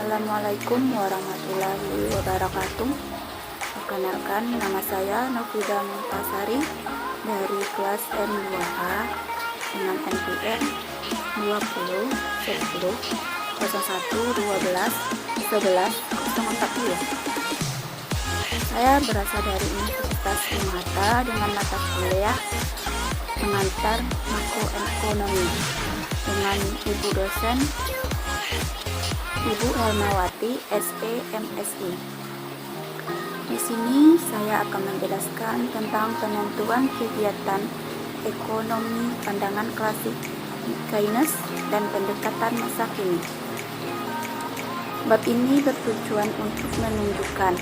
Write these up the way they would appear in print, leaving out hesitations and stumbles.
Assalamualaikum warahmatullahi wabarakatuh. Perkenalkan, nama saya Novida Muntasari dari kelas M2A dengan NPM 20 10 01 12 11 040. Saya berasal dari Universitas Unhata dengan mata kuliah pengantar makroekonomi dengan ibu dosen Ibu Helmawati SE MSI. Di sini saya akan menjelaskan tentang penentuan kegiatan ekonomi pandangan klasik Keynes dan pendekatan masa kini. Bab ini bertujuan untuk menunjukkan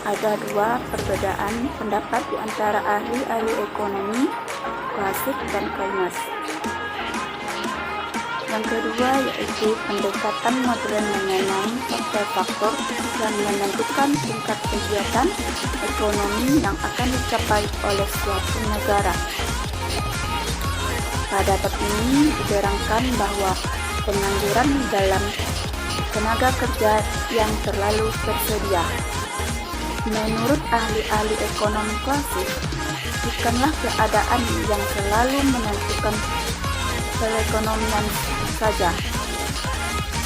ada dua perbedaan pendapat di antara ahli-ahli ekonomi klasik dan Keynes. Yang kedua yaitu pendekatan modern mengenai faktor-faktor yang menentukan tingkat kegiatan ekonomi yang akan dicapai oleh suatu negara. Pada bab ini diterangkan bahwa pengangguran dalam tenaga kerja yang terlalu tersedia. Menurut ahli-ahli ekonomi klasik, bukanlah keadaan yang selalu menentukan perekonomian saja.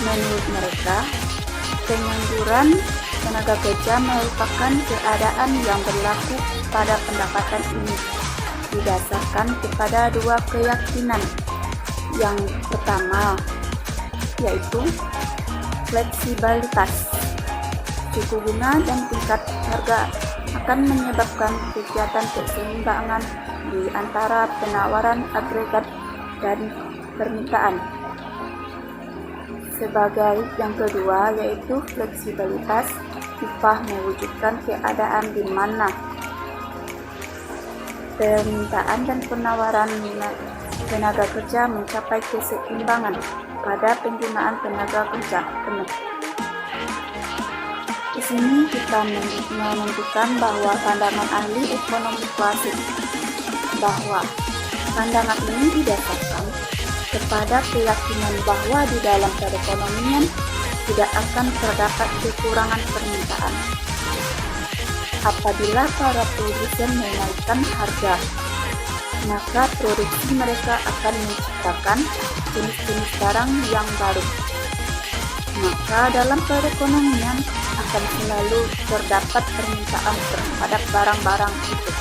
Menurut mereka, pengangguran tenaga kerja merupakan keadaan yang berlaku pada pendapatan ini didasarkan kepada dua keyakinan. Yang pertama, yaitu fleksibilitas. Suku bunga dan tingkat harga akan menyebabkan kegiatan keseimbangan di antara penawaran agregat dan permintaan. Sebagai yang kedua yaitu fleksibilitas upah mewujudkan keadaan di mana permintaan dan penawaran tenaga kerja mencapai keseimbangan pada penggunaan tenaga kerja penuh. Di sini kita menunjukkan bahwa pandangan ahli ekonomi klasik bahwa pandangan ini didasarkan kepada keyakinan bahwa di dalam perekonomian tidak akan terdapat kekurangan permintaan. Apabila para produsen menaikkan harga, maka produksi mereka akan menciptakan jenis-jenis barang yang baru. Maka dalam perekonomian akan selalu terdapat permintaan terhadap barang-barang itu.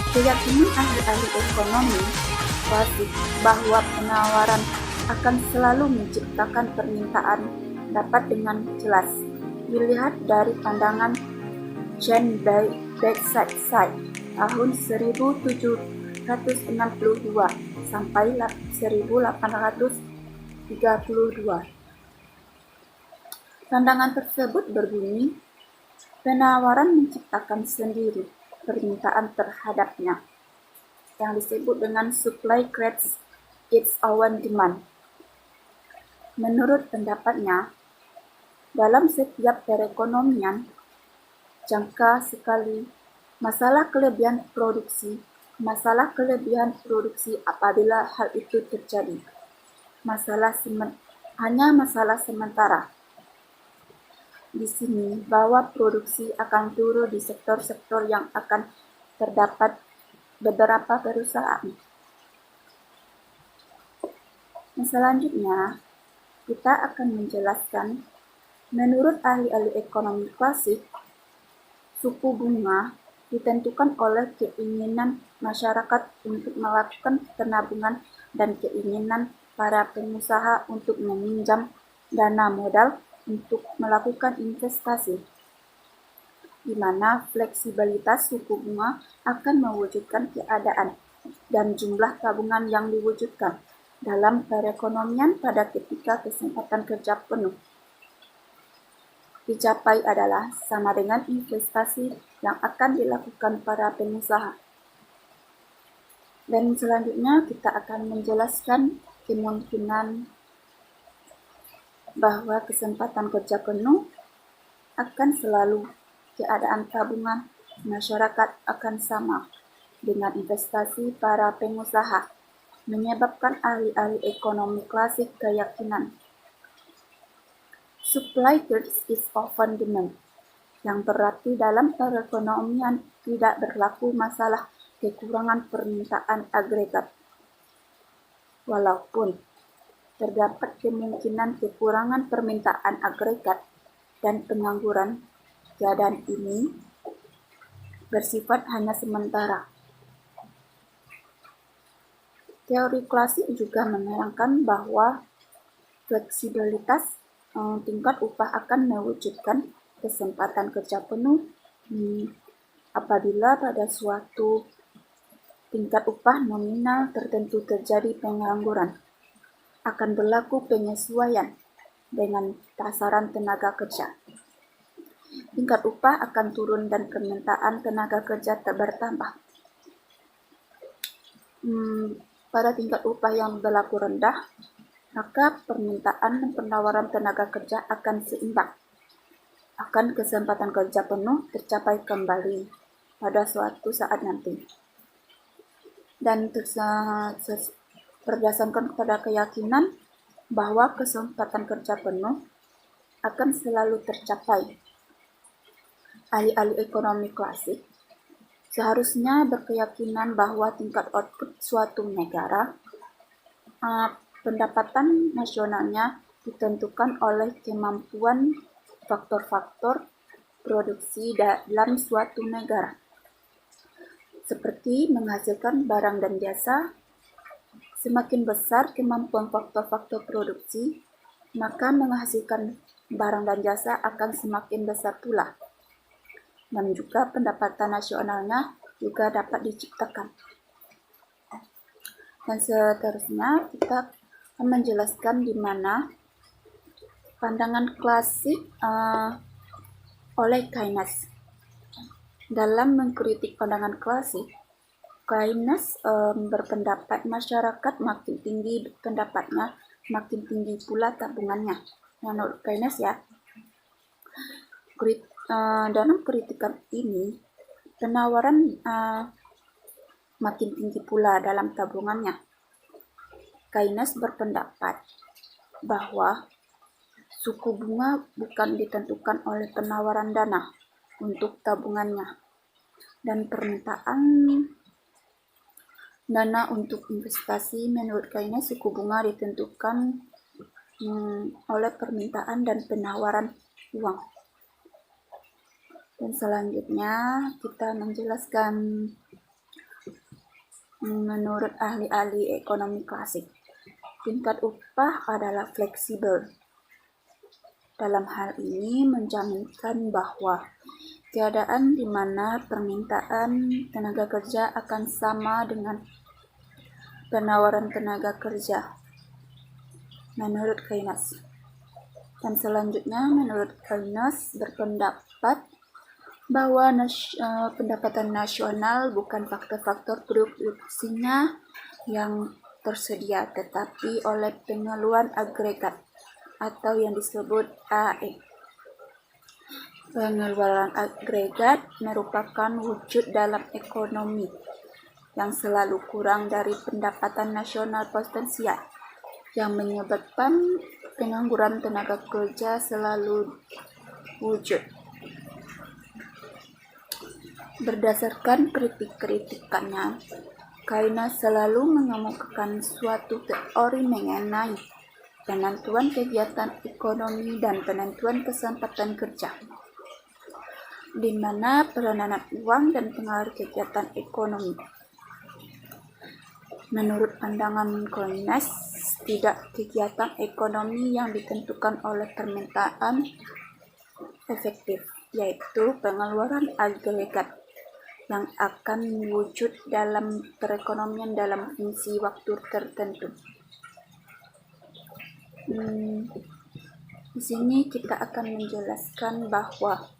Keyakinan ahli-ahli ekonomi klasik bahwa penawaran akan selalu menciptakan permintaan dapat dengan jelas dilihat dari pandangan Jean Baptiste tahun 1762 sampai 1832. Pandangan tersebut berbunyi, penawaran menciptakan sendiri permintaan terhadapnya, yang disebut dengan supply creates its own demand. Menurut pendapatnya, dalam setiap perekonomian, jangka sekali masalah kelebihan produksi apabila hal itu terjadi. Hanya masalah sementara. Di sini bahwa produksi akan turun di sektor-sektor yang akan terdapat beberapa perusahaan. Selanjutnya, kita akan menjelaskan menurut ahli-ahli ekonomi klasik, suku bunga ditentukan oleh keinginan masyarakat untuk melakukan penabungan dan keinginan para pengusaha untuk meminjam dana modal untuk melakukan investasi, di mana fleksibilitas suku bunga akan mewujudkan keadaan dan jumlah tabungan yang diwujudkan dalam perekonomian pada ketika kesempatan kerja penuh dicapai adalah sama dengan investasi yang akan dilakukan para pengusaha. Dan selanjutnya kita akan menjelaskan kemungkinan bahwa kesempatan kerja penuh akan selalu keadaan tabungan masyarakat akan sama dengan investasi para pengusaha, menyebabkan ahli-ahli ekonomi klasik keyakinan Supply goods is often demand, yang berarti dalam perekonomian tidak berlaku masalah kekurangan permintaan agregat. Walaupun terdapat kemungkinan kekurangan permintaan agregat dan pengangguran, keadaan ini bersifat hanya sementara. Teori klasik juga menerangkan bahwa fleksibilitas tingkat upah akan mewujudkan kesempatan kerja penuh apabila pada suatu tingkat upah nominal tertentu terjadi pengangguran. Akan berlaku penyesuaian dengan pasaran tenaga kerja. Tingkat upah akan turun dan permintaan tenaga kerja bertambah. Pada tingkat upah yang berlaku rendah, maka permintaan dan penawaran tenaga kerja akan seimbang. Akan kesempatan kerja penuh tercapai kembali pada suatu saat nanti. Dan berdasarkan pada keyakinan bahwa kesempatan kerja penuh akan selalu tercapai. Ahli-ahli ekonomi klasik seharusnya berkeyakinan bahwa tingkat output suatu negara, pendapatan nasionalnya ditentukan oleh kemampuan faktor-faktor produksi dalam suatu negara, seperti menghasilkan barang dan jasa. Semakin besar kemampuan faktor-faktor produksi, maka menghasilkan barang dan jasa akan semakin besar pula. Dan juga pendapatan nasionalnya juga dapat diciptakan. Dan seterusnya kita akan menjelaskan di mana pandangan klasik oleh Keynes. Dalam mengkritik pandangan klasik, Keynes berpendapat masyarakat makin tinggi pendapatnya, makin tinggi pula tabungannya. Menurut Keynes ya. Dalam kritikan ini, penawaran makin tinggi pula dalam tabungannya. Keynes berpendapat bahwa suku bunga bukan ditentukan oleh penawaran dana untuk tabungannya, dan permintaan dana untuk investasi. Menurut Keynes, suku bunga ditentukan oleh permintaan dan penawaran uang. Dan selanjutnya kita menjelaskan menurut ahli-ahli ekonomi klasik, tingkat upah adalah fleksibel. Dalam hal ini menjaminkan bahwa keadaan di mana permintaan tenaga kerja akan sama dengan penawaran tenaga kerja, menurut Keynes. Dan selanjutnya menurut Keynes berpendapat bahwa pendapatan nasional bukan faktor-faktor produksinya yang tersedia, tetapi oleh pengeluaran agregat atau yang disebut AE. Pengeluaran agregat merupakan wujud dalam ekonomi yang selalu kurang dari pendapatan nasional potensial, yang menyebabkan pengangguran tenaga kerja selalu wujud. Berdasarkan kritik-kritikannya, Keynes selalu mengemukakan suatu teori mengenai penentuan kegiatan ekonomi dan penentuan kesempatan kerja, di mana peranan uang dan pengaruh kegiatan ekonomi. Menurut pandangan Keynes, tidak kegiatan ekonomi yang ditentukan oleh permintaan efektif, yaitu pengeluaran agregat yang akan wujud dalam perekonomian dalam fungsi waktu tertentu. Di sini kita akan menjelaskan bahwa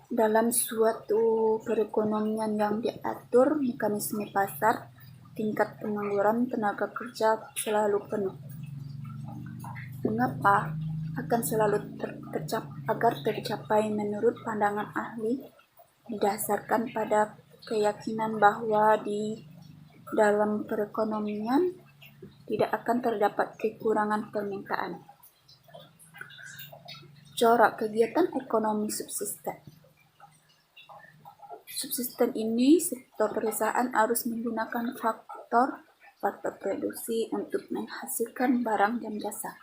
dalam suatu perekonomian yang diatur mekanisme pasar, tingkat pengangguran tenaga kerja selalu penuh. Mengapa akan selalu agar tercapai menurut pandangan ahli, didasarkan pada keyakinan bahwa di dalam perekonomian tidak akan terdapat kekurangan permintaan. Corak kegiatan ekonomi subsisten. Subsisten ini sektor perusahaan harus menggunakan faktor produksi untuk menghasilkan barang dan jasa.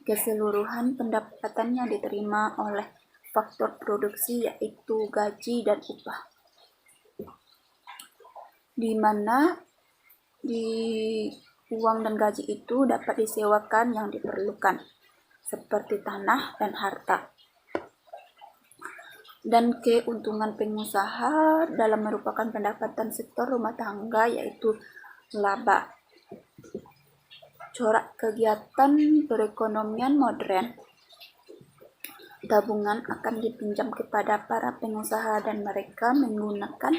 Keseluruhan pendapatannya diterima oleh faktor produksi yaitu gaji dan upah, di mana di uang dan gaji itu dapat disewakan yang diperlukan seperti tanah dan harta. Dan keuntungan pengusaha dalam merupakan pendapatan sektor rumah tangga yaitu laba. Corak kegiatan perekonomian modern. Tabungan akan dipinjam kepada para pengusaha dan mereka menggunakan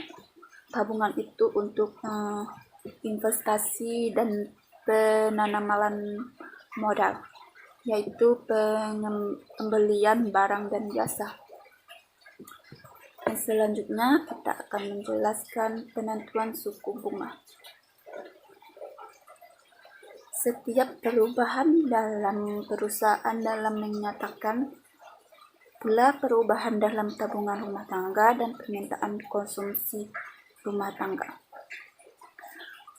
tabungan itu untuk investasi dan penanaman modal, yaitu pembelian barang dan jasa. Dan selanjutnya kita akan menjelaskan penentuan suku bunga. Setiap perubahan dalam perusahaan dalam menyatakan pula perubahan dalam tabungan rumah tangga dan permintaan konsumsi rumah tangga.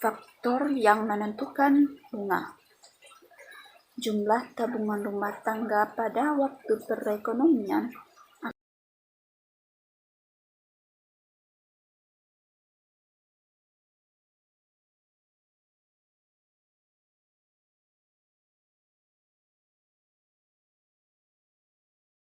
Faktor yang menentukan bunga. Jumlah tabungan rumah tangga pada waktu perekonomian